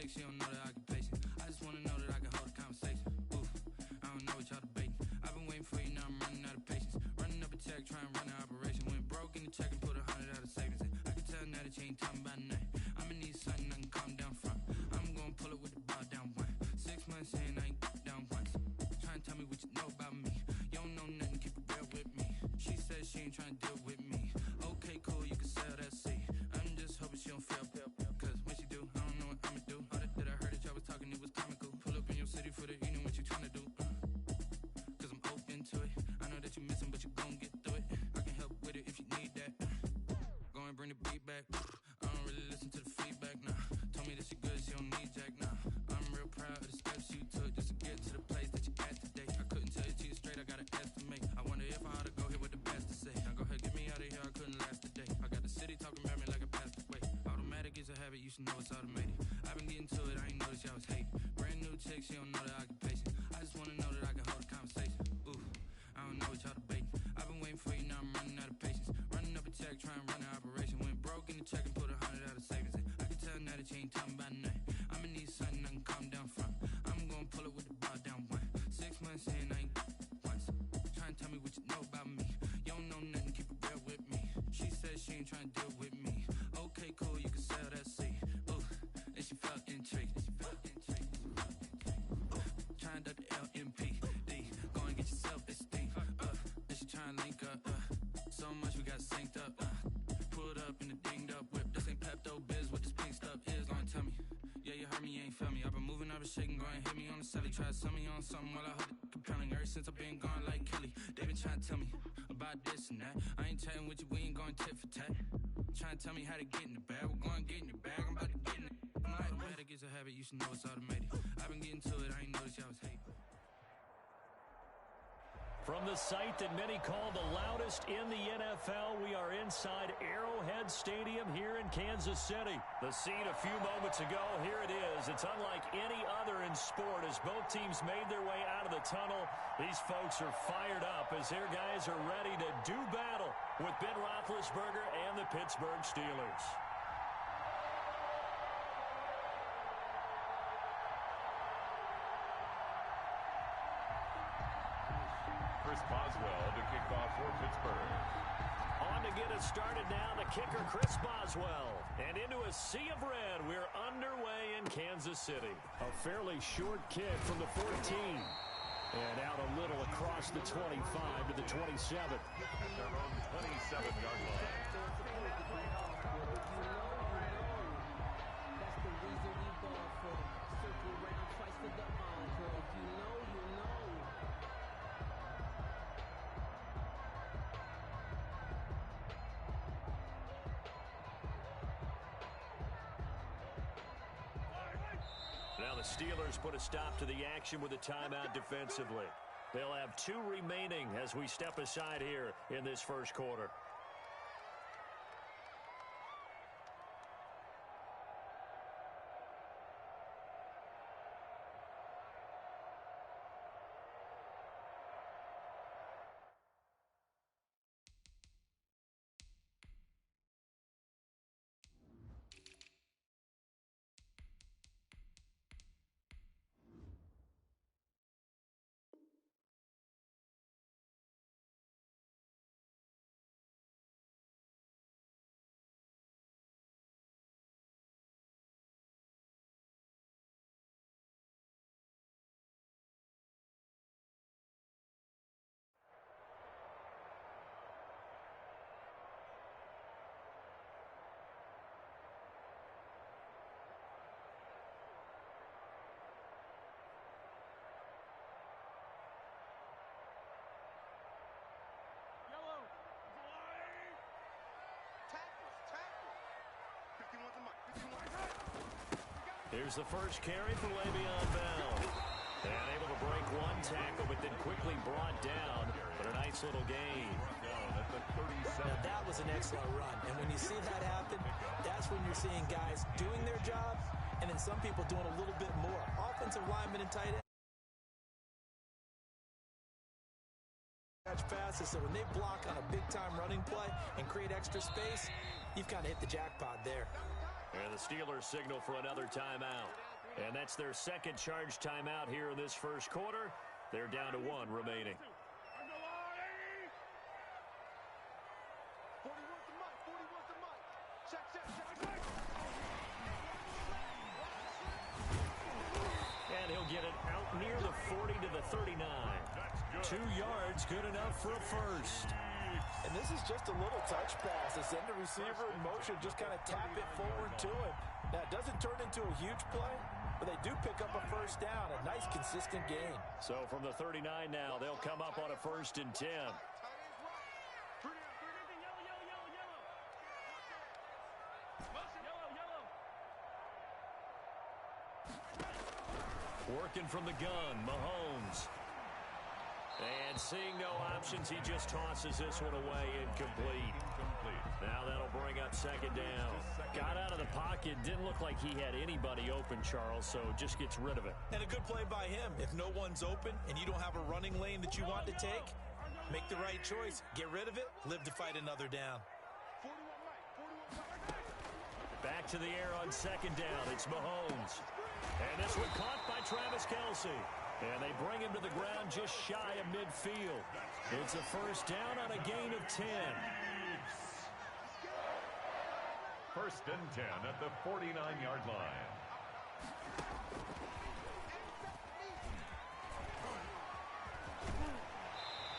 text, she don't know that I can patient. I just wanna know that I can hold a conversation. Oof, I don't know what y'all debating. I've been waiting for you, now I'm running out of patience. Running up a check, trying to run an operation. Went broke in the check and put 100 out of savings in. I can tell now that you ain't talking about nothing. I'ma need something I can calm down from. I'm gonna pull it with the bar down one. 6 months in, I ain't down once. Trying to tell me what you know about me. You don't know nothing, keep it real with me. She said she ain't trying to deal with me. Okay, cool, you can sell that seat. I'm just hoping she don't fail. Cause when she do, I don't know what I'ma do. All that I heard that y'all was talking, it was comical. Pull up in your city for the evening, what you trying to do? Cause I'm open to it. I know that you missing, but you gon' get through it. I can help with it if you need that. Go and bring the beat back. I don't really listen to the feedback, nah. Told me that she good, she don't need Jack, nah. I'm real proud of the steps you took just to get to the place that you at today. I couldn't tell you to you straight, I gotta estimate. I wonder if I ought to go here with the best to say. Now go ahead, get me out of here, I couldn't last today. I got the city talking about me like a passed away. Automatic is a habit, you should know it's automated. I've been getting to it, I ain't noticed y'all was hating. Brand new chick, she don't know that I can patient. I just wanna know that I can hold a conversation. Ooh, I don't know what y'all debating. I've been waiting for you, now I'm running out of patience. Running up a check, trying to run an operation. Went broke in the check and put 100 out of savings in. I can tell now that you ain't talking about nothing. I'ma need something I can calm down from. I'm gonna pull it with the bar down one. 6 months in, I ain't once. Trying to tell me what you know about me. You don't know nothing, keep it real with me. She said she ain't trying to deal with me. Okay, cool, you can sell that seat. Ooh, and she felt intrigued. Trying to the LMPD. Go and get your self-esteem. And she trying to link up. So much we got synced up. Pulled up in the dinged up whip. This ain't Pepto Biz, what this pink stuff is. Gonna tell me. Yeah, you heard me, you ain't felt me. I've been moving, I've been shaking, go and hit me on the celly. Try to sell me on something while I hold it compelling. Ever since I've been gone like Kelly, they been trying to tell me about this and that. I ain't chatting with you, we ain't going tit for tat. Trying to tell me how to get in the bag. We're going to get in your bag, I'm about to get in it. I'm like, automatic is a habit, you should know it's automated. I've been getting to it, I ain't noticed y'all was hating. From the site that many call the loudest in the NFL, we are inside Arrowhead Stadium here in Kansas City. The scene a few moments ago, here it is. It's unlike any other in sport as both teams made their way out of the tunnel. These folks are fired up as their guys are ready to do battle with Ben Roethlisberger and the Pittsburgh Steelers. Boswell to kick off for Pittsburgh. On to get it started now, the kicker, Chris Boswell. And into a sea of red, we're underway in Kansas City. A fairly short kick from the 14. And out a little across the 25 to the 27. At their own 27-yard line. That's the reason we ball for them. Circle around twice to the encore. If you know, you know. Now the Steelers put a stop to the action with a timeout defensively. They'll have 2 remaining as we step aside here in this first quarter. Here's the first carry for Le'Veon Bell. And able to break one tackle, but then quickly brought down. But a nice little gain. Now that was an excellent run. And when you see that happen, that's when you're seeing guys doing their job, and then some people doing a little bit more. Offensive linemen and tight end. Passes, so when they block on a big-time running play and create extra space, you've kind of hit the jackpot there. And the Steelers signal for another timeout. And that's their second charge timeout here in this first quarter. They're down to 1 remaining. And he'll get it out near the 40 to the 39. 2 yards, good enough for a first. And this is just a little touch pass. They send the receiver in motion, just kind of tap it forward to him. Now, it doesn't turn into a huge play, but they do pick up a first down, a nice, consistent gain. So from the 39 now, they'll come up on a 1st and 10. Working from the gun, Mahomes. And seeing no options, he just tosses this one away, incomplete. Now that'll bring up 2nd down. Got out of the pocket, didn't look like he had anybody open, Charles, so just gets rid of it. And a good play by him. If no one's open and you don't have a running lane that you want to take, make the right choice. Get rid of it, live to fight another down. Back to the air on 2nd down. It's Mahomes. And this one caught by Travis Kelce. And they bring him to the ground just shy of midfield. It's a first down on a gain of 10. 1st and 10 at the 49-yard line.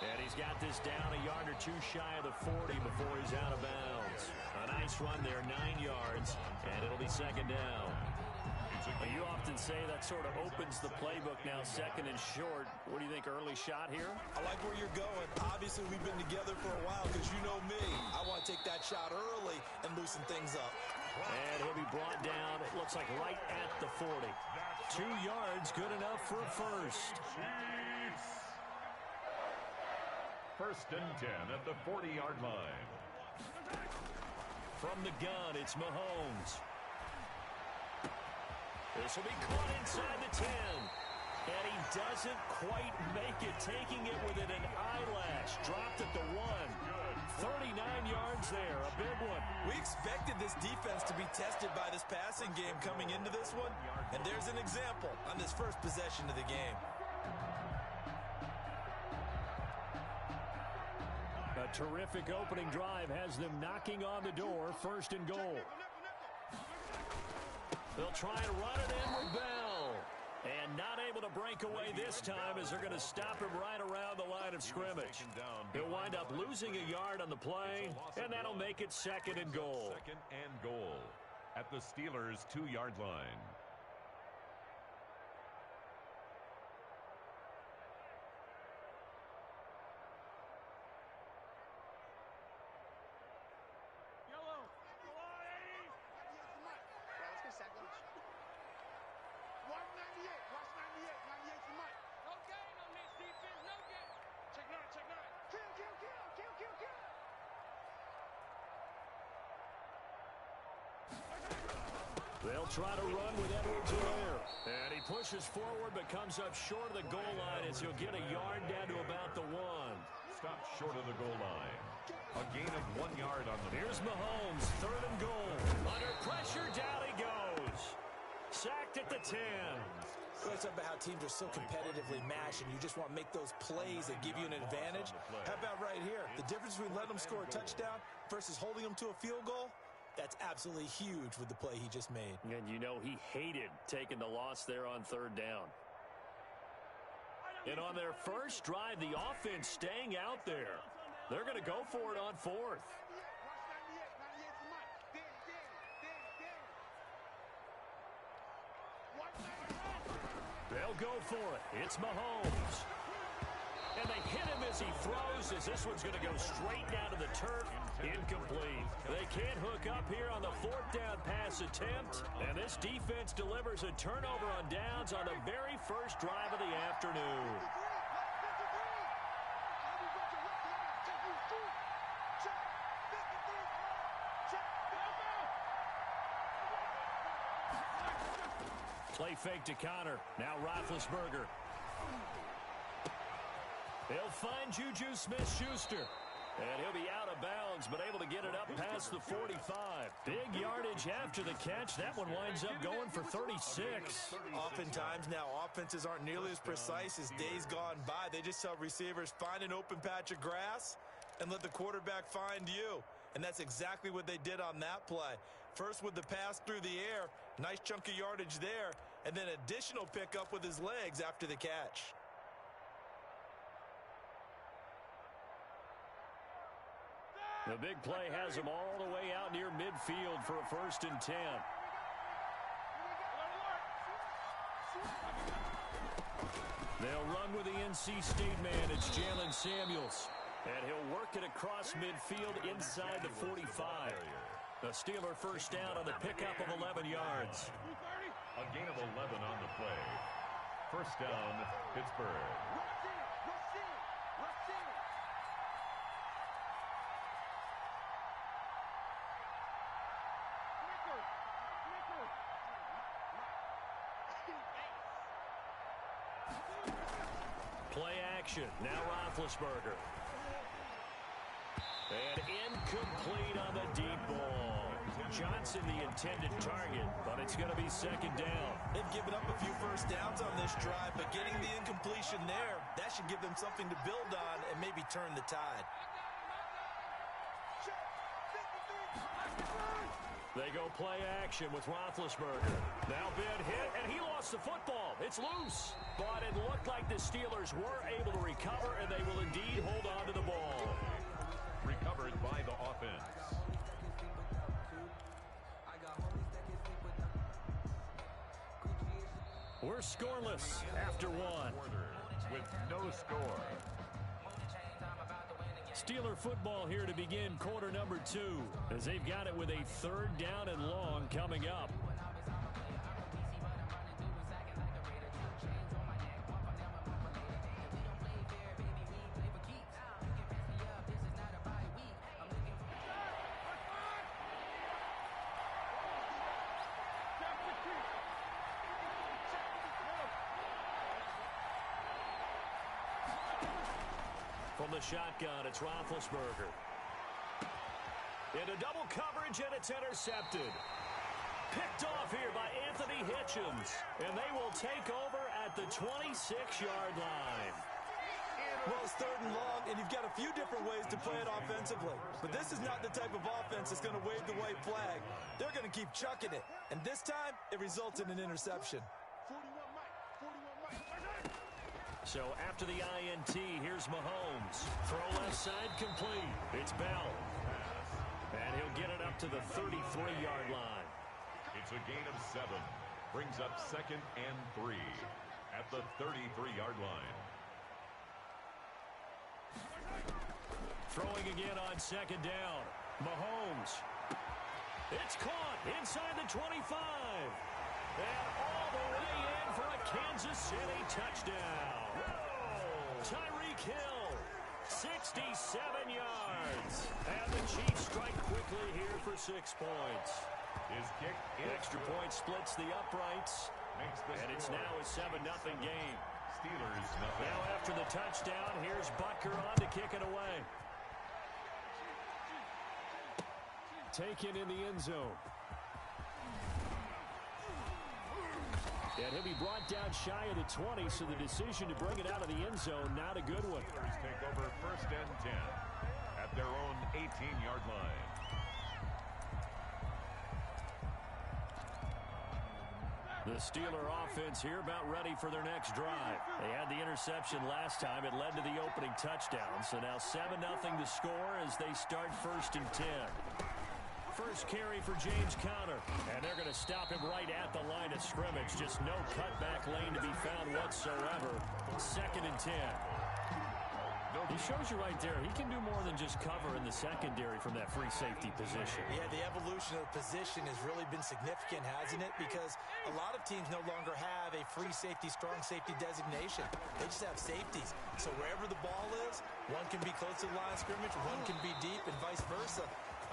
And he's got this down a yard or 2 shy of the 40 before he's out of bounds. A nice run there, 9 yards, and it'll be 2nd down. You often say that sort of opens the playbook now, 2nd and short. What do you think, early shot here? I like where you're going. Obviously, we've been together for a while because you know me. I want to take that shot early and loosen things up. And he'll be brought down, it looks like right at the 40. 2 yards, good enough for a first. 1st and 10 at the 40-yard line. From the gun, it's Mahomes. This will be caught inside the 10. And he doesn't quite make it, taking it within an eyelash. Dropped at the 1. 39 yards there, a big one. We expected this defense to be tested by this passing game coming into this one. And there's an example on this first possession of the game. A terrific opening drive has them knocking on the door, 1st and goal. They'll try and run it in with Bell. And not able to break away this time as they're going to stop him right around the line of scrimmage. He'll wind up losing a yard on the play, and that'll make it 2nd and goal. 2nd and goal at the Steelers' 2-yard line. They'll try to run with Edwards-Helaire. And he pushes forward but comes up short of the goal line as he'll get a yard down to about the 1. Stop short of the goal line. A gain of 1 yard on the play. Here's Mahomes, 3rd and goal. Under pressure, down he goes. Sacked at the 10. Let's talk about how teams are so competitively matched, and you just want to make those plays that give you an advantage. How about right here? The difference between letting them score a touchdown versus holding them to a field goal, that's absolutely huge with the play he just made. And you know he hated taking the loss there on 3rd down. And on their first drive, the offense staying out there. They're going to go for it on 4th. They'll go for it. It's Mahomes. And they hit him as he throws, as this one's going to go straight down to the turf. Incomplete. They can't hook up here on the 4th down pass attempt. And this defense delivers a turnover on downs on the very first drive of the afternoon. Play fake to Connor. Now Roethlisberger. They'll find Juju Smith-Schuster. And he'll be out of bounds, but able to get it up past the 45. Big yardage after the catch. That one winds up going for 36. Oftentimes now, offenses aren't nearly as precise as days gone by. They just tell receivers, find an open patch of grass and let the quarterback find you. And that's exactly what they did on that play. First with the pass through the air, nice chunk of yardage there, and then additional pickup with his legs after the catch. The big play has him all the way out near midfield for a 1st and 10. They'll run with the NC State man. It's Jalen Samuels. And he'll work it across midfield inside the 45. The Steeler 1st down on the pickup of 11 yards. A gain of 11 on the play. 1st down, Pittsburgh. Play action. Now Roethlisberger. And incomplete on the deep ball. Johnson the intended target, but it's going to be 2nd down. They've given up a few 1st downs on this drive, but getting the incompletion there, that should give them something to build on and maybe turn the tide. They go play action with Roethlisberger. Now Ben hit, and he lost the football. It's loose. But it looked like the Steelers were able to recover, and they will indeed hold on to the ball. Recovered by the offense. We're scoreless after 1. With no score. Steeler football here to begin quarter number 2, as they've got it with a 3rd down and long coming up. From the shotgun, it's Roethlisberger. Into double coverage, and it's intercepted. Picked off here by Anthony Hitchens. And they will take over at the 26-yard line. Well, it's 3rd and long, and you've got a few different ways to play it offensively. But this is not the type of offense that's going to wave the white flag. They're going to keep chucking it. And this time, it results in an interception. So after the INT, here's Mahomes. Throw left side complete. It's Bell. And he'll get it up to the 33-yard line. It's a gain of 7. Brings up 2nd and 3 at the 33-yard line. Throwing again on 2nd down. Mahomes. It's caught inside the 25. And all the way in for a Kansas City touchdown. Tyreek Hill, 67 yards. And the Chiefs strike quickly here for 6 points. His kick is Extra point splits the uprights. And it's now a 7-0 game. Steelers nothing. Now after the touchdown, here's Butker on to kick it away. Taken in the end zone. And he'll be brought down shy of the 20, so the decision to bring it out of the end zone, not a good one. Steelers take over 1st and 10 at their own 18-yard line. The Steeler offense here about ready for their next drive. They had the interception last time. It led to the opening touchdown. So now 7-0 to score as they start 1st and 10. First carry for James Conner. And they're going to stop him right at the line of scrimmage. Just no cutback lane to be found whatsoever. 2nd and 10. He shows you right there, he can do more than just cover in the secondary from that free safety position. Yeah, the evolution of the position has really been significant, hasn't it? Because a lot of teams no longer have a free safety, strong safety designation. They just have safeties. So wherever the ball is, one can be close to the line of scrimmage, one can be deep, and vice versa.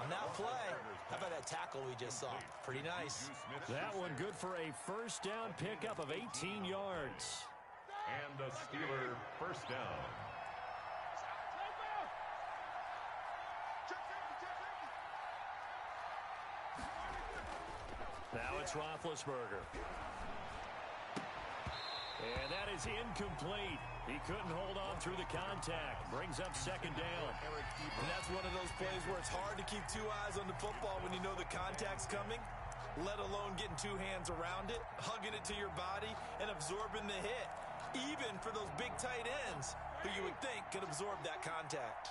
On that play, how about that tackle we just saw? Pretty nice. That one good for a first down pickup of 18 yards. And the Steeler first down. Now it's Roethlisberger. And that is incomplete. He couldn't hold on through the contact. Brings up second down. And that's one of those plays where it's hard to keep two eyes on the football when you know the contact's coming, let alone getting two hands around it, hugging it to your body, and absorbing the hit. Even for those big tight ends who you would think could absorb that contact.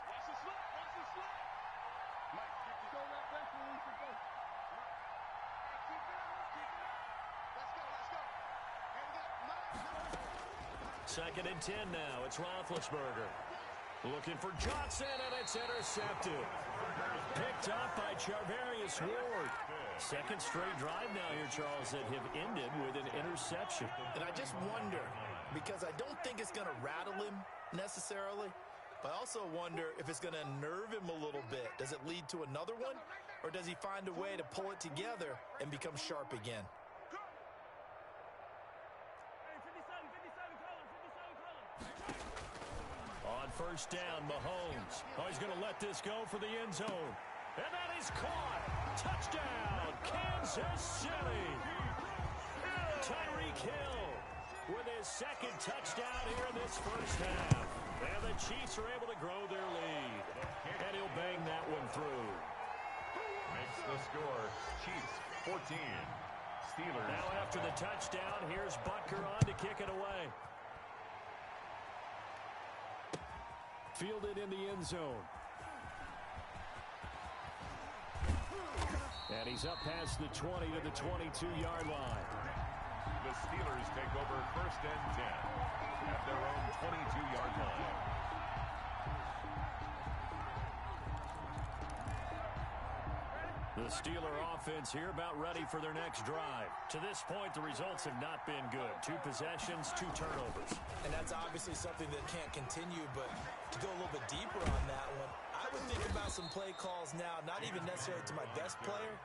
Second and 10 now. It's Roethlisberger. Looking for Johnson, and it's intercepted. Picked up by Charvarius Ward. Second straight drive now here, Charles, that have ended with an interception. And I just wonder, because I don't think it's going to rattle him necessarily, but I also wonder if it's going to unnerve him a little bit. Does it lead to another one, or does he find a way to pull it together and become sharp again? On first down, Mahomes. Oh, he's going to let this go for the end zone. And that is caught. Touchdown, Kansas City. Tyreek Hill with his second touchdown here in this first half. And the Chiefs are able to grow their lead. And he'll bang that one through. Makes the score Chiefs 14. Steelers. Now after the touchdown, here's Butker on to kick it away. Fielded in the end zone. And he's up past the 20 to the 22-yard line. The Steelers take over first and 10 at their own 22-yard line. The Steeler offense here about ready for their next drive. To this point, the results have not been good. 2 possessions, 2 turnovers. And that's obviously something that can't continue, but to go a little bit deeper on that one, I would think about some play calls now, not even necessarily to my best player,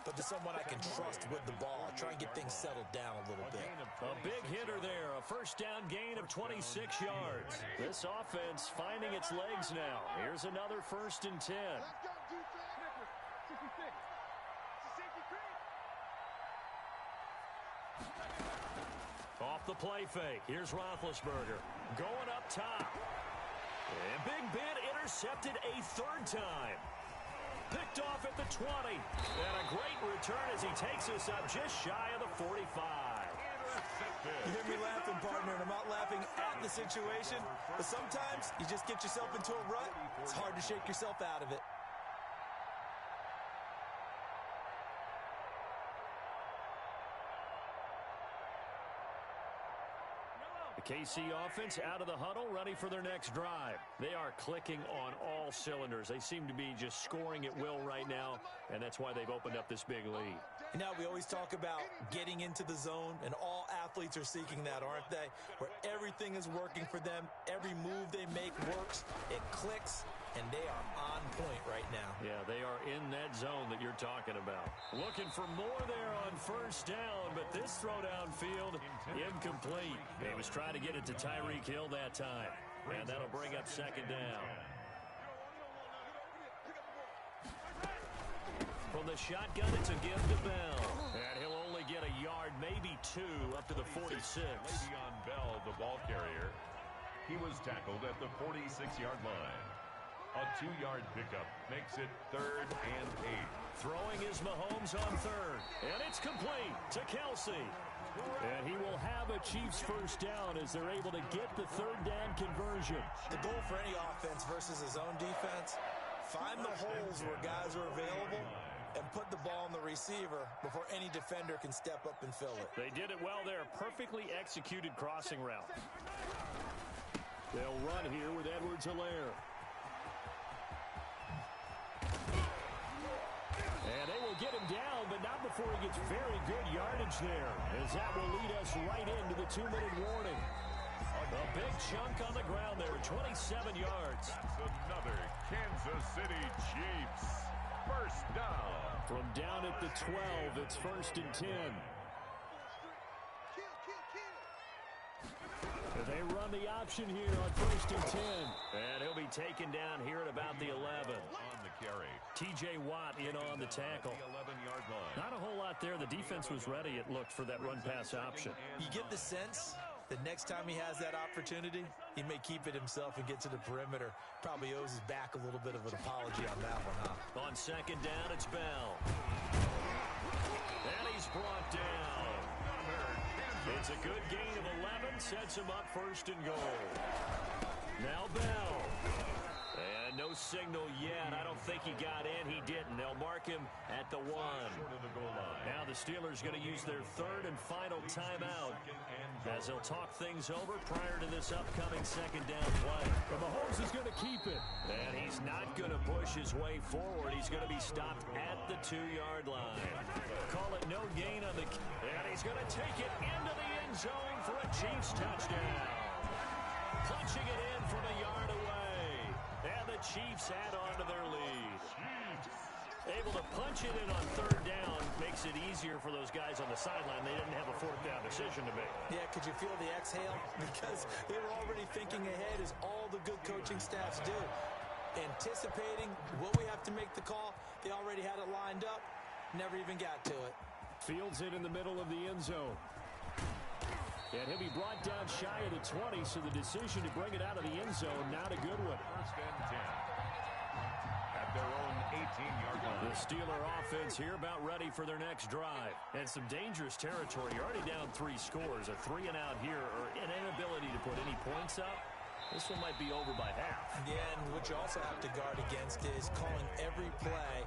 but to someone I can trust with the ball. Try and get things settled down a little bit. A big hitter there, a first down gain of 26 yards. This offense finding its legs now. Here's another first and 10. Off the play fake. Here's Roethlisberger going up top. And Big Ben intercepted a third time. Picked off at the 20. And a great return as he takes us up just shy of the 45. You hear me laughing, partner, and I'm not laughing at the situation, but sometimes you just get yourself into a rut. It's hard to shake yourself out of it. KC offense out of the huddle, ready for their next drive. They are clicking on all cylinders. They seem to be just scoring at will right now, and that's why they've opened up this big lead. Now, we always talk about getting into the zone, and all athletes are seeking that, aren't they? Where everything is working for them, every move they make works, it clicks, and they are on point right now. Yeah, they are in that zone that you're talking about. Looking for more there on first down, but this throw downfield, incomplete. He was trying to get it to Tyreek Hill that time, and that'll bring up second down. From the shotgun, it's a give to Bell. And he'll only get a yard, maybe 2, up to the 46. Le'Veon Bell, the ball carrier. He was tackled at the 46-yard line. A 2-yard pickup makes it 3rd and 8. Throwing is Mahomes on 3rd. And it's complete to Kelsey. And he will have a Chiefs first down as they're able to get the 3rd down conversion. The goal for any offense versus his own defense, find the holes where guys are available and put the ball on the receiver before any defender can step up and fill it. They did it well there. Perfectly executed crossing route. They'll run here with Edwards-Helaire. And they will get him down, but not before he gets very good yardage there, as that will lead us right into the 2-minute warning. A big chunk on the ground there, 27 yards. That's another Kansas City Chiefs first down. From down at the 12, it's 1st and 10. They run the option here on 1st and 10. And he'll be taken down here at about the 11. On the carry. T.J. Watt in on the tackle. The 11-yard line. Not a whole lot there. The defense was ready, it looked, for that run-pass option. You get the sense that next time he has that opportunity, he may keep it himself and get to the perimeter. Probably owes his back a little bit of an apology on that one, huh? On 2nd down, it's Bell. And he's brought down. It's a good gain of 11. Sets him up 1st and goal. Now Bell. And no signal yet. I don't think he got in. He didn't. They'll mark him at the 1. Now the Steelers going to use their 3rd and final timeout as they'll talk things over prior to this upcoming 2nd down play. But Mahomes is going to keep it. And he's not going to push his way forward. He's going to be stopped at the 2-yard line. Call it no gain on the... And he's going to take it into the end zone for a Chiefs touchdown. Punching it in from a yard away. And the Chiefs add on to their lead. Able to punch it in on 3rd down makes it easier for those guys on the sideline. They didn't have a 4th down decision to make. Yeah, could you feel the exhale? Because they were already thinking ahead, as all the good coaching staffs do. Anticipating what we have to make the call. They already had it lined up. Never even got to it. Fields it in the middle of the end zone. And he'll be brought down shy of the 20, so the decision to bring it out of the end zone, not a good one. 1st and 10. At their own 18-yard line. The Steeler offense here about ready for their next drive. And some dangerous territory. You're already down 3 scores. A 3-and-out here, or an inability to put any points up. This one might be over by half. Yeah, and what you also have to guard against is calling every play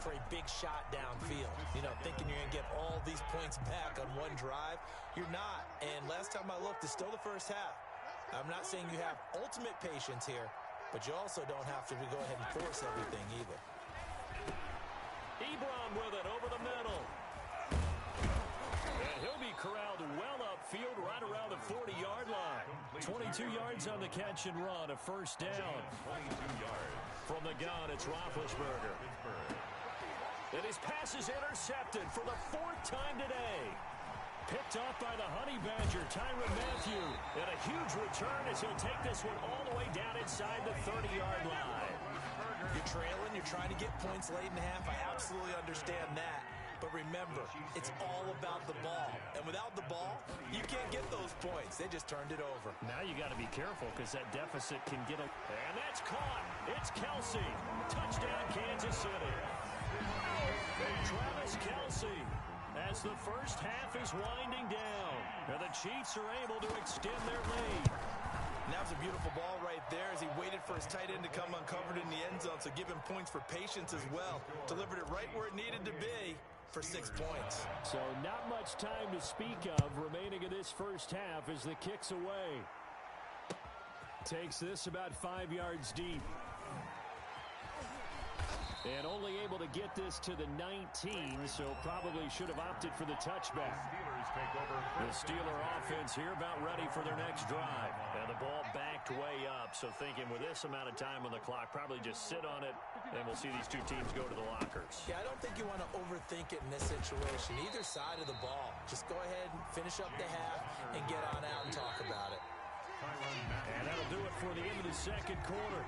for a big shot downfield. You know, thinking you're going to get all these points back on one drive. You're not. And last time I looked, it's still the first half. I'm not saying you have ultimate patience here, but you also don't have to go ahead and force everything either. Ebron with it over the middle. And he'll be corralled well upfield right around the 40-yard line. 22 yards on the catch and run, a 1st down. 22 yards. From the gun, it's Roethlisberger. And his pass is intercepted for the 4th time today. Picked off by the Honey Badger, Tyrann Mathieu. And a huge return as he'll take this one all the way down inside the 30-yard line. You're trailing, you're trying to get points late in the half. I absolutely understand that. But remember, it's all about the ball. And without the ball, you can't get those points. They just turned it over. Now you got to be careful because that deficit can get a... And that's caught. It's Kelsey. Touchdown, Kansas City. Travis Kelsey, as the first half is winding down. And the Chiefs are able to extend their lead. And that was a beautiful ball right there as he waited for his tight end to come uncovered in the end zone. So give him points for patience as well. Delivered it right where it needed to be for 6 points. So not much time to speak of remaining in this first half as the kick's away. Takes this about 5 yards deep. And only able to get this to the 19, so probably should have opted for the touchback. Steelers take over. The Steeler offense here about ready for their next drive. And the ball backed way up, so thinking with this amount of time on the clock, probably just sit on it, and we'll see these two teams go to the lockers. Yeah, I don't think you want to overthink it in this situation. Either side of the ball. Just go ahead and finish up the half and get on out and talk about it. And that'll do it for the end of the 2nd quarter.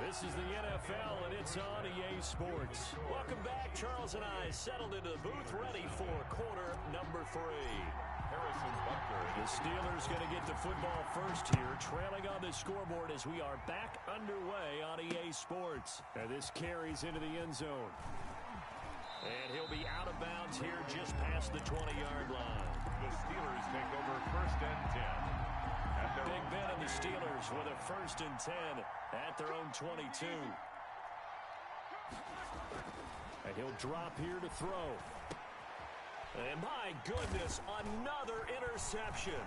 This is the NFL, and it's on EA Sports. Welcome back. Charles and I settled into the booth, ready for quarter number 3. Harrison Butker. The Steelers going to get the football first here, trailing on the scoreboard as we are back underway on EA Sports. And this carries into the end zone. And he'll be out of bounds here just past the 20-yard line. The Steelers take over 1st and 10. Big Ben and the Steelers with a 1st and 10 at their own 22. And he'll drop here to throw. And my goodness, another interception.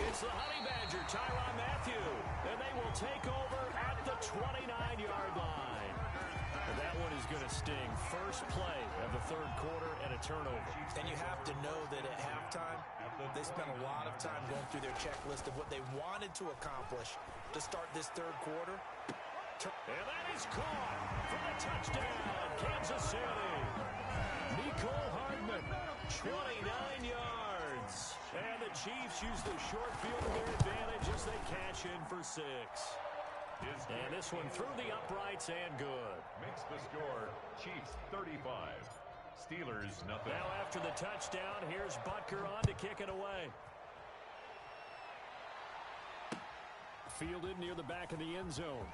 It's the Honey Badger, Tyrann Mathieu. And they will take over at the 29-yard line. And that one is going to sting. First play of the 3rd quarter and a turnover. And you have to know that at halftime, they spent a lot of time going through their checklist of what they wanted to accomplish to start this 3rd quarter. And that is caught for the touchdown, Kansas City. Nicole Hardman, 29 yards. And the Chiefs use the short field to their advantage as they cash in for 6. And this one through the uprights and good. Makes the score Chiefs 35. Steelers nothing. Now after the touchdown, here's Butker on to kick it away. Fielded near the back of the end zone.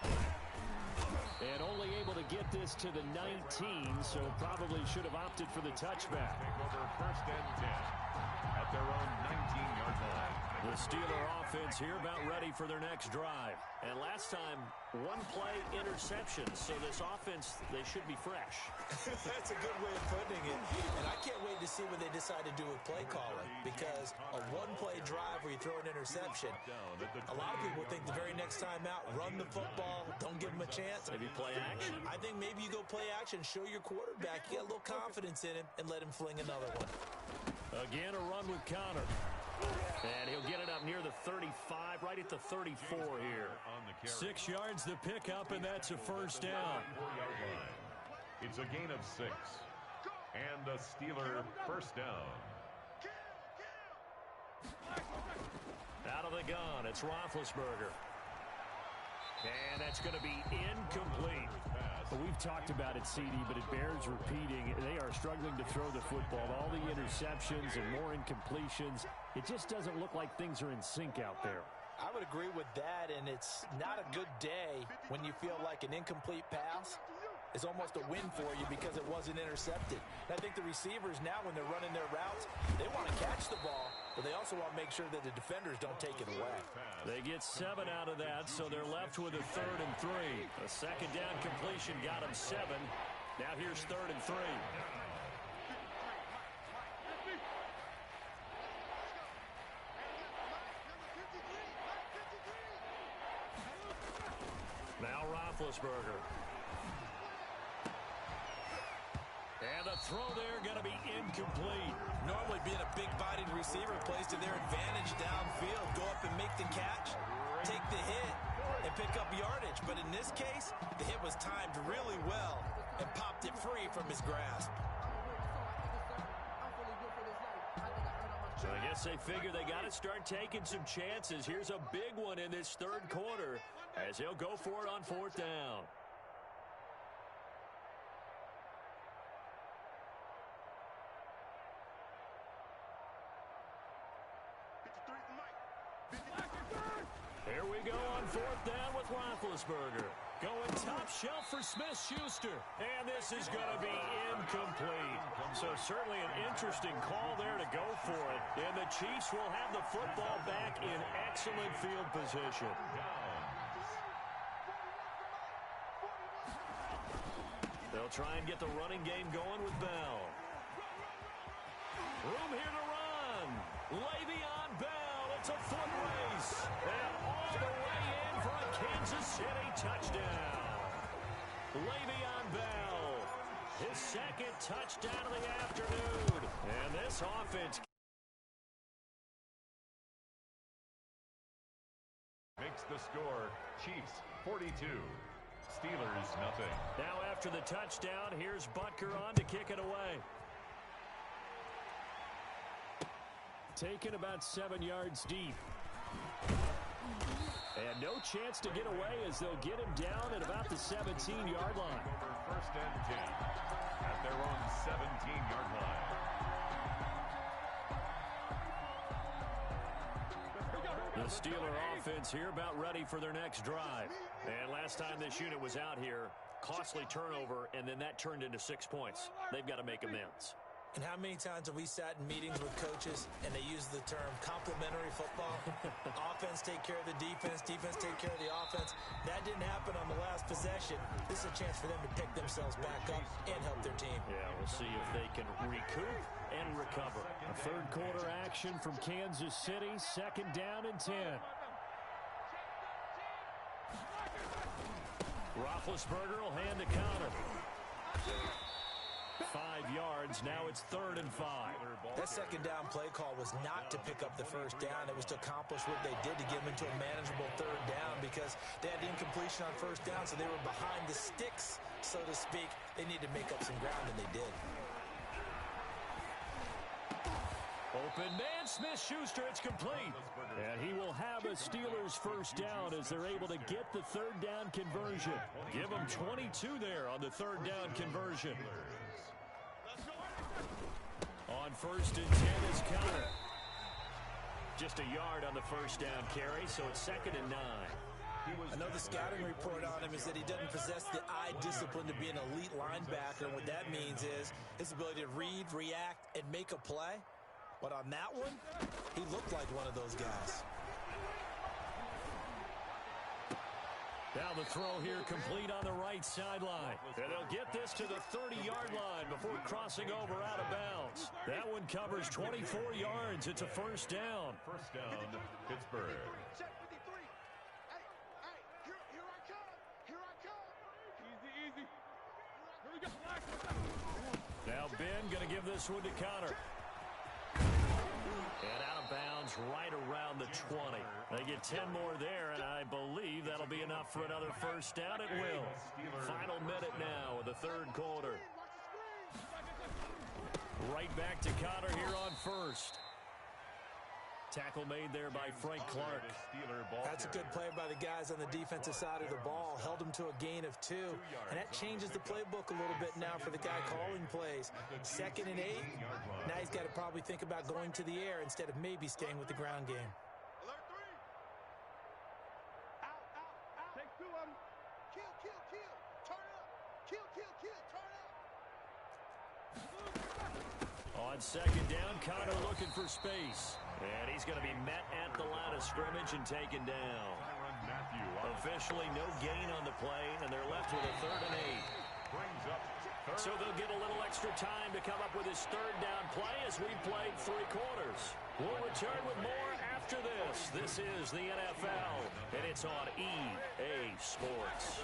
And only able to get this to the 19, so probably should have opted for the touchback. Take over first and 10 at their own 19-yard line. The Steeler offense here about ready for their next drive. And last time, one-play interception, so this offense, they should be fresh. That's a good way of putting it. And I can't wait to see what they decide to do with play calling, because a one-play drive where you throw an interception, a lot of people think the very next time out, run the football, don't give them a chance. Maybe play action. I think maybe you go play action, show your quarterback, you got a little confidence in him, and let him fling another one. Again, a run with Connor. And he'll get it up near the 35, right at the 34 here. 6 yards the pickup, and that's a first down. It's a gain of 6. And a Steeler first down. Out of the gun, it's Roethlisberger. And that's going to be incomplete. Well, we've talked about it, CD, but it bears repeating. They are struggling to throw the football. All the interceptions and more incompletions. It just doesn't look like things are in sync out there. I would agree with that, and it's not a good day when you feel like an incomplete pass is almost a win for you because it wasn't intercepted. And I think the receivers now, when they're running their routes, they want to catch the ball, but they also want to make sure that the defenders don't take it away. They get 7 out of that, so they're left with a 3rd and 3. A second down completion got them 7. Now here's 3rd and 3. Now Roethlisberger. And the throw there going to be incomplete. Normally being a big-bodied receiver plays to their advantage downfield. Go up and make the catch, take the hit, and pick up yardage. But in this case, the hit was timed really well and popped it free from his grasp. So I guess they figure they got to start taking some chances. Here's a big one in this 3rd quarter as he'll go for it on 4th down. Here we go on 4th down with Roethlisberger. Going top shelf for Smith-Schuster. And this is going to be incomplete. So certainly an interesting call there to go for it. And the Chiefs will have the football back in excellent field position. They'll try and get the running game going with Bell. Room here to run. Le'Veon Bell. It's a foot race. And all the way in for a Kansas City touchdown. Le'Veon Bell. His 2nd touchdown of the afternoon. And this offense makes the score Chiefs 42. Steelers nothing. Now after the touchdown, here's Butker on to kick it away. Taken about 7 yards deep. And no chance to get away as they'll get him down at about the 17-yard line. Over first and 10 at their own 17-yard line. The Steeler offense here about ready for their next drive. And last time this unit was out here, costly turnover, and then that turned into 6 points. They've got to make amends. And how many times have we sat in meetings with coaches and they use the term complementary football? Offense take care of the defense, defense take care of the offense. That didn't happen on the last possession. This is a chance for them to pick themselves back up and help their team. Yeah, we'll see if they can recoup and recover. A 3rd quarter action from Kansas City, 2nd down and 10. Roethlisberger will hand to Connor. 5 yards. Now it's 3rd and 5. That 2nd down play call was not to pick up the first down. It was to accomplish what they did to get them into a manageable 3rd down because they had incompletion on first down, so they were behind the sticks, so to speak. They needed to make up some ground, and they did. Open man, Smith-Schuster, it's complete. And he will have a Steelers first down as they're able to get the third down conversion. Give them 22 there on the third down conversion. On first and 10 is Connor. Just a yard on the first down carry, so it's 2nd and 9. I know the scouting report on him is that he doesn't possess the eye discipline to be an elite linebacker. And what that means is his ability to read, react, and make a play. But on that one, he looked like one of those guys. Now the throw here complete on the right sideline. And they'll get this to the 30-yard line before crossing over out of bounds. That one covers 24 yards. It's a first down. First down, Pittsburgh. Check 53. Hey, here I come. Here I come. Easy. Here we go. Now Ben going to give this one to Connor. And out of bounds right around the 20. They get 10 more there, and I believe that'll be enough for another first down. It will. Final minute now of the third quarter. Right back to Connor here on first. Tackle made there by Frank Clark. That's a good play by the guys on the defensive side of the ball. Held him to a gain of 2. And that changes the playbook a little bit now for the guy calling plays. 2nd and 8. Now he's got to probably think about going to the air instead of maybe staying with the ground game. Alert 3. Out. Take 2 of them. Kill. Turn up. Kill. Turn up. On 2nd down, Connor looking for space. And he's going to be met at the line of scrimmage and taken down. Officially no gain on the play, and they're left with a 3rd and 8. So they'll get a little extra time to come up with his 3rd down play as we've played 3 quarters. We'll return with more after this. This is the NFL, and it's on EA Sports.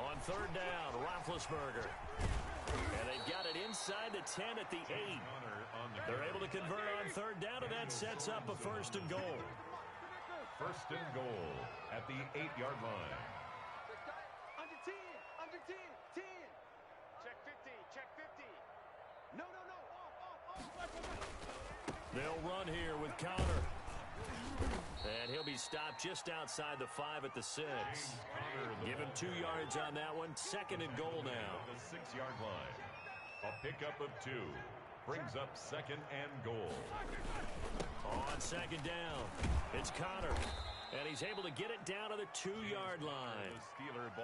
On 3rd down, Roethlisberger. And they've got it inside the 10 at the 8. They're able to convert on 3rd down, and that sets up a 1st and goal. 1st and goal at the 8-yard line. Under 10. 10. Check 50. No. Off. They'll run here with Connor. And he'll be stopped just outside the 5 at the 6. Give him 2 yards on that one. 2nd and goal now. The 6-yard line. A pickup of 2. Brings up 2nd and goal. On 2nd down, it's Connor. And he's able to get it down to the 2-yard line.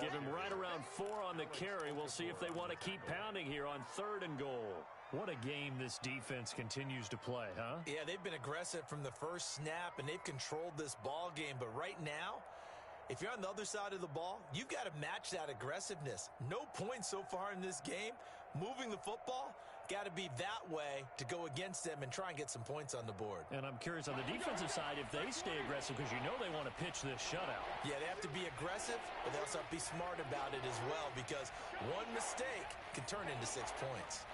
Give him right around 4 on the carry. We'll see if they want to keep pounding here on 3rd and goal. What a game this defense continues to play, huh? Yeah, they've been aggressive from the first snap, and they've controlled this ball game. But right now, if you're on the other side of the ball, you've got to match that aggressiveness. No points so far in this game. Moving the football, got to be that way to go against them and try and get some points on the board. And I'm curious on the defensive side if they stay aggressive, because you know they want to pitch this shutout. Yeah, they have to be aggressive, but they also have to be smart about it as well, because one mistake can turn into 6 points.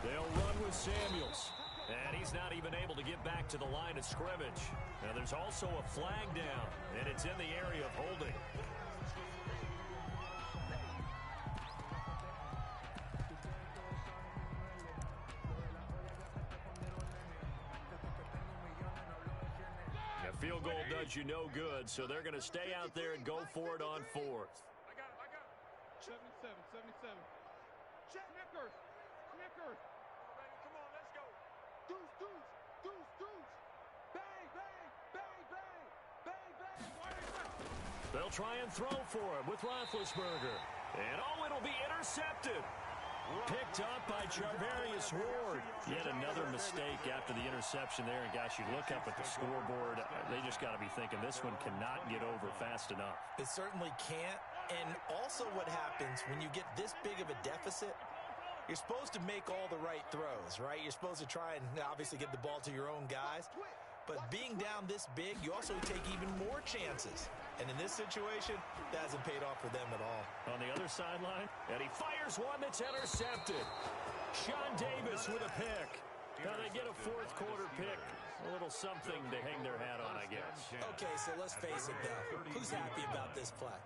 They'll run with Samuels. And he's not even able to get back to the line of scrimmage. Now there's also a flag down, and it's in the area of holding. The field goal does you no good, so they're going to stay out there and go for it on 4th. I got it. 77. Snickers. Come on, let's go. Deuce. Bang. They'll try and throw for him with Roethlisberger. And it'll be intercepted. Picked up by Charvarius Ward. Yet another mistake after the interception there. And gosh, you look up at the scoreboard, they just got to be thinking this one cannot get over fast enough. It certainly can't. And also what happens when you get this big of a deficit, you're supposed to make all the right throws, right? You're supposed to try and obviously get the ball to your own guys. But being down this big, you also take even more chances. And in this situation, that hasn't paid off for them at all. On the other sideline, and he fires one that's intercepted. Sean Davis with a pick. Now they get a 4th quarter pick. A little something to hang their hat on, I guess. Okay, so let's face it, though. Who's happy about this play?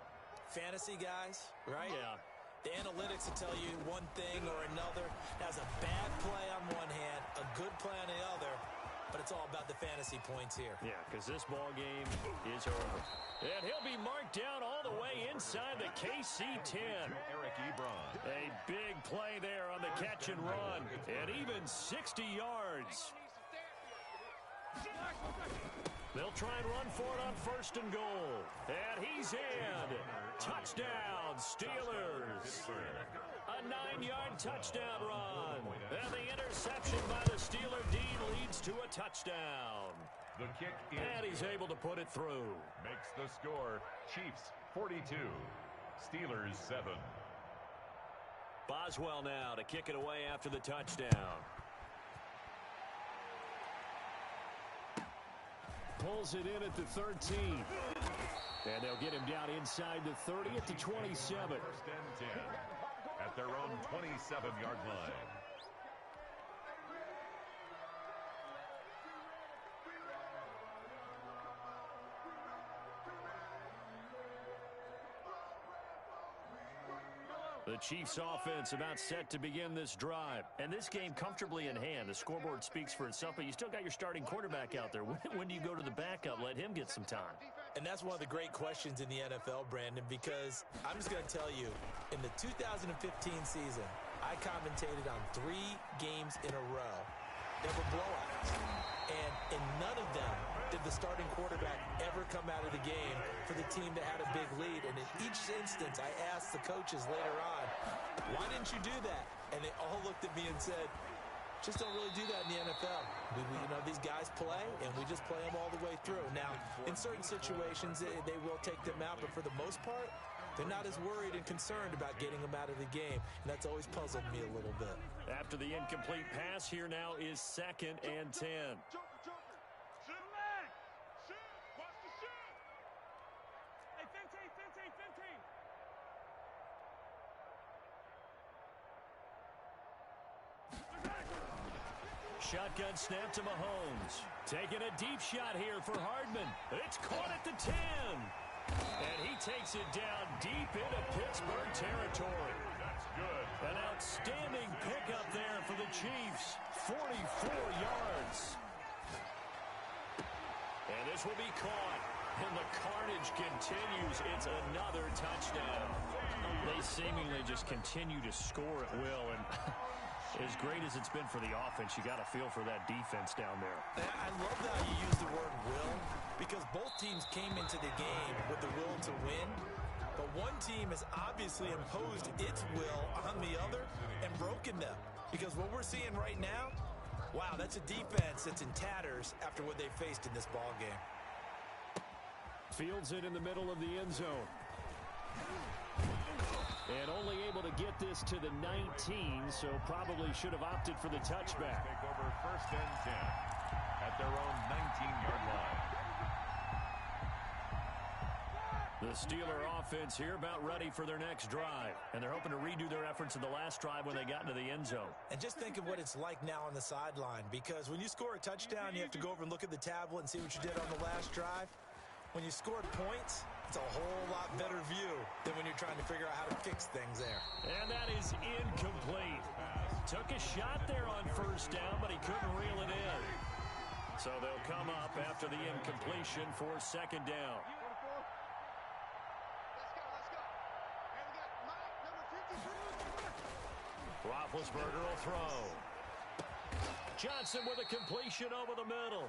Fantasy guys, right? Yeah. The analytics will tell you one thing or another. That's a bad play on one hand, a good play on the other, but it's all about the fantasy points here. Yeah, because this ball game is over. And he'll be marked down all the way inside the KC 10. Eric Ebron. A big play there on the catch and run. And even 60 yards. They'll try and run for it on first and goal. And he's in. Touchdown, Steelers. A 9-yard touchdown run. And the interception by the Steeler D leads to a touchdown. The kick is And he's able to put it through. makes the score Chiefs 42, Steelers 7. Boswell now to kick it away after the touchdown. Pulls it in at the 13. And they'll get him down inside the 30 at the 27. First and 10 at their own 27-yard line. The Chiefs offense about set to begin this drive. And this game comfortably in hand. The scoreboard speaks for itself, but you still got your starting quarterback out there. When do you go to the backup? Let him get some time. And that's one of the great questions in the NFL, Brandon, because I'm just going to tell you, in the 2015 season, I commentated on 3 games in a row. They were blowouts. And in none of them did the starting quarterback ever come out of the game for the team that had a big lead. And in each instance, I asked the coaches later on, why didn't you do that? And they all looked at me and said, just don't really do that in the NFL. These guys play, and we just play them all the way through. Now, in certain situations, they will take them out, but for the most part, they're not as worried and concerned about getting them out of the game, and that's always puzzled me a little bit. After the incomplete pass, here now is 2nd and 10. Joker. Shoot leg. Shoot. Watch the shoot. Hey, Fenty. Shotgun snap to Mahomes. Taking a deep shot here for Hardman. It's caught at the 10. And he takes it down deep into Pittsburgh territory. That's good. An outstanding pickup there for the Chiefs. 44 yards. And this will be caught. And the carnage continues. It's another touchdown. They seemingly just continue to score at will. And as great as it's been for the offense, you got to feel for that defense down there. I love how you use the word will, because both teams came into the game with the will to win, but one team has obviously imposed its will on the other and broken them. Because what we're seeing right now, wow, that's a defense that's in tatters after what they faced in this ball game. Fields it in the middle of the end zone. And only able to get this to the 19, so probably should have opted for the touchback. Take over first and 10 at their own 19-yard line. The Steeler offense here about ready for their next drive. And they're hoping to redo their efforts in the last drive when they got into the end zone. And just think of what it's like now on the sideline, because when you score a touchdown, you have to go over and look at the tablet and see what you did on the last drive. When you scored points, it's a whole lot better view than when you're trying to figure out how to fix things there. And that is incomplete. Took a shot there on first down, but he couldn't reel it in. So they'll come up after the incompletion for 2nd down. Let's go. And we got Mike, number 53. Roethlisberger will throw. Johnson with a completion over the middle.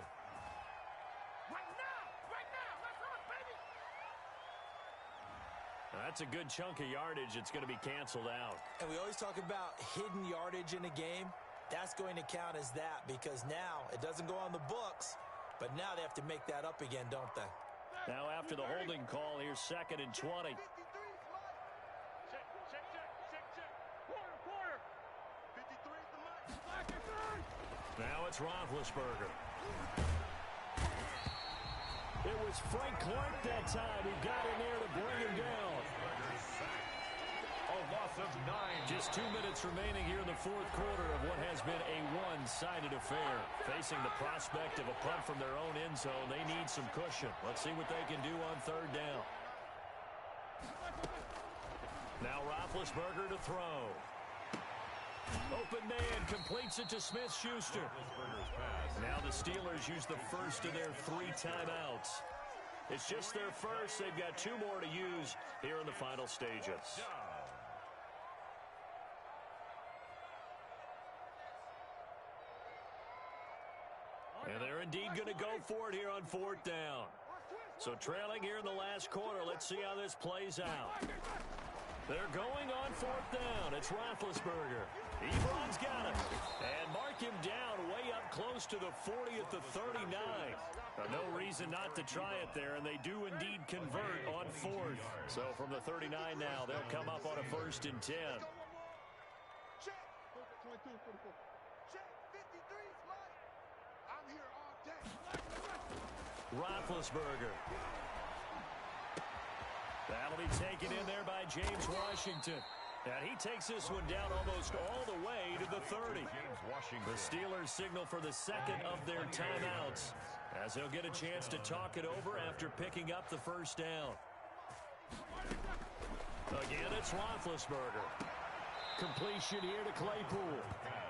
That's a good chunk of yardage. It's going to be canceled out. And we always talk about hidden yardage in a game. That's going to count as that, because now it doesn't go on the books, but now they have to make that up again, don't they? Now after the holding call, here's 2nd and 20. Check. Quarter. 53 is the mic. Now it's Roethlisberger. It was Frank Clark that time who got in there to bring him down. A loss of 9. Just 2 minutes remaining here in the 4th quarter of what has been a one-sided affair. Facing the prospect of a punt from their own end zone, they need some cushion. Let's see what they can do on 3rd down. Now Roethlisberger to throw. Open man completes it to Smith-Schuster. Now the Steelers use the first of their 3 timeouts. It's just their first. They've got 2 more to use here in the final stages. And they're indeed going to go for it here on 4th down. So trailing here in the last quarter. Let's see how this plays out. They're going on 4th down. It's Roethlisberger. Ebron's got it. And mark him down way up close to the 40 at the 39. No reason not to try it there, and they do indeed convert on 4th. So from the 39 now, they'll come up on a 1st and 10. Check. 22, 44. Check. 53's mine. I'm here all day. Roethlisberger. That'll be taken in there by James Washington. And he takes this one down almost all the way to the 30. The Steelers signal for the second of their timeouts, as they'll get a chance to talk it over after picking up the 1st down. Again, it's Roethlisberger. Completion here to Claypool.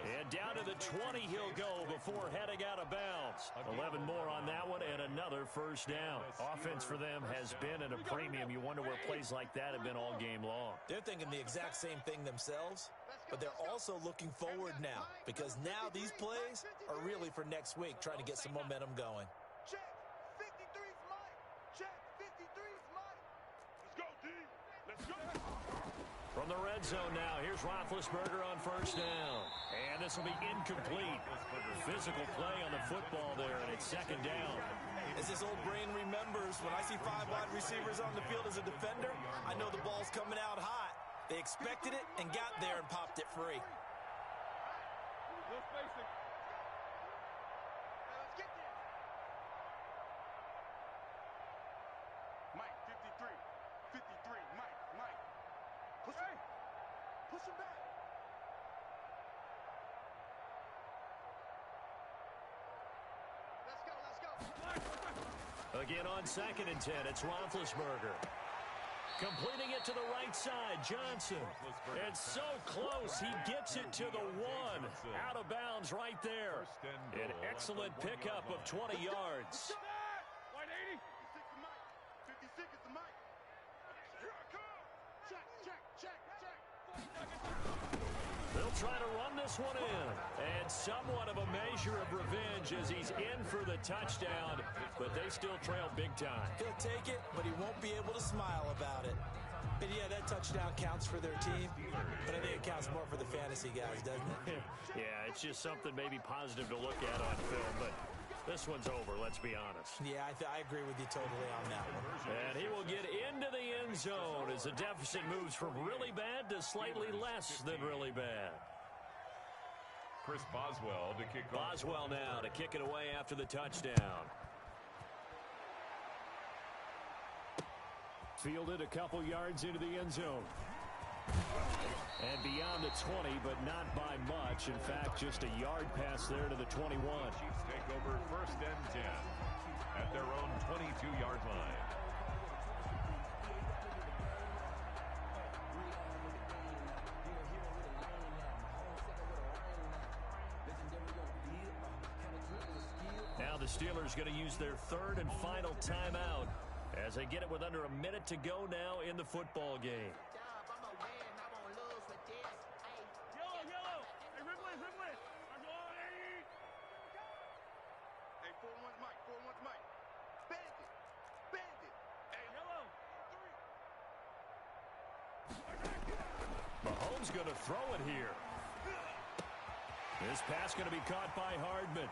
And down to the 20 he'll go before heading out of bounds. 11 more on that one and another 1st down. Offense for them has been at a premium. You wonder where plays like that have been all game long. They're thinking the exact same thing themselves, but they're also looking forward now, because now these plays are really for next week, trying to get some momentum going. Check. 53's mine. Check. 53's mine. Let's go, D. Let's go. From the red zone now, here's Roethlisberger on 1st down. And this will be incomplete. Physical play on the football there, and it's 2nd down. As this old brain remembers, when I see 5 wide receivers on the field as a defender, I know the ball's coming out hot. They expected it and got there and popped it free. Little spacing. Let's get there. Mike, 53. 53. Mike. Push him. Push him back. Let's go. Again on 2nd and 10, it's Roethlisberger. Completing it to the right side, Johnson. It's so close, he gets it to the 1. Out of bounds right there. An excellent pickup of 20 yards. 180. 56 is the mic. Here I come. Check. They'll try to run this one in. And somewhat of a measure of revenge as he's in for the touchdown. But they still trail big time. He'll take it, but he won't be able to smile about it. And yeah, that touchdown counts for their team, but I think it counts more for the fantasy guys, doesn't it? Yeah, it's just something maybe positive to look at on film, but this one's over, let's be honest. Yeah, I agree with you totally on that one. And he will get into the end zone as the deficit moves from really bad to slightly less than really bad. Chris Boswell to kick off. Boswell now to kick it away after the touchdown. Fielded a couple yards into the end zone. And beyond the 20, but not by much. In fact, just a yard pass there to the 21. Chiefs take over 1st and 10 at their own 22-yard line. Now the Steelers going to use their 3rd and final timeout as they get it with under a minute to go now in the football game. Yellow. Hey, Ridley. I'm going. Hey, 4-1's Mike. 4-1's Mike. Bandit. Hey, yellow. 3. Mahomes going to throw it here. This pass going to be caught by Hardman.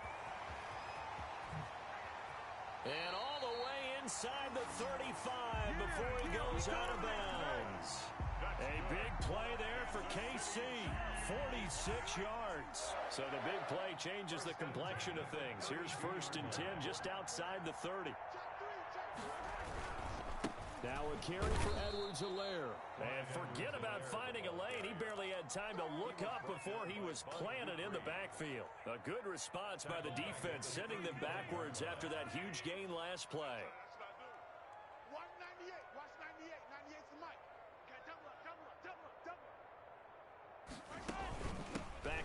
And all the way inside the 35 before he goes out of bounds. A big play there for KC. 46 yards. So the big play changes the complexion of things. Here's 1st and 10 just outside the 30. Now a carry for Edwards-Helaire. And forget about finding a lane. He barely had time to look up before he was planted in the backfield. A good response by the defense, sending them backwards after that huge gain last play. Watch 98. Watch 98. 98's the mic. Okay, double up.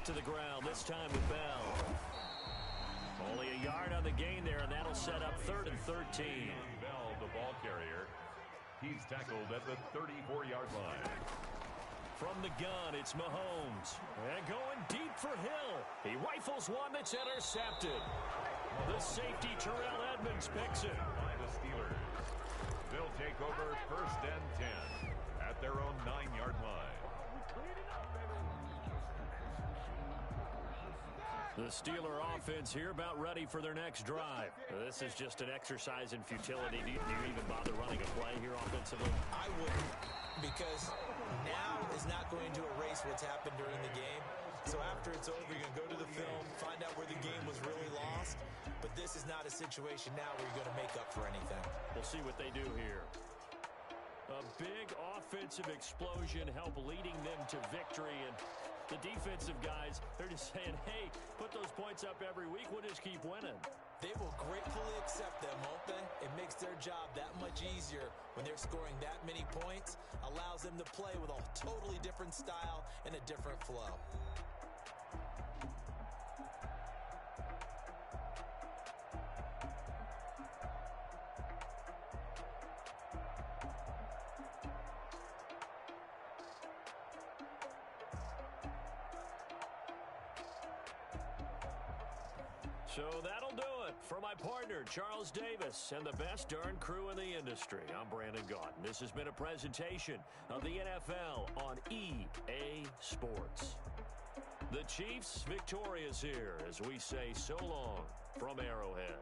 to the ground, this time with Bell. Only a yard on the gain there, and that'll set up 3rd and 13. Bell, the ball carrier. He's tackled at the 34-yard line. From the gun, it's Mahomes. And going deep for Hill. He rifles one that's intercepted. The safety, Terrell Edmonds, picks it. By the Steelers. They'll take over 1st and 10 at their own 9-yard line. The Steeler offense here about ready for their next drive. This is just an exercise in futility. Do you even bother running a play here offensively? I wouldn't, because now is not going to erase what's happened during the game. So after it's over, you're going to go to the film, find out where the game was really lost. But this is not a situation now where you're going to make up for anything. We'll see what they do here. A big offensive explosion help leading them to victory. And the defensive guys, they're just saying, hey, put those points up every week. We'll just keep winning. They will gratefully accept them, won't they? It makes their job that much easier when they're scoring that many points. Allows them to play with a totally different style and a different flow. So that'll do it for my partner, Charles Davis, and the best darn crew in the industry. I'm Brandon Gaudin. This has been a presentation of the NFL on EA Sports. The Chiefs victorious here as we say so long from Arrowhead.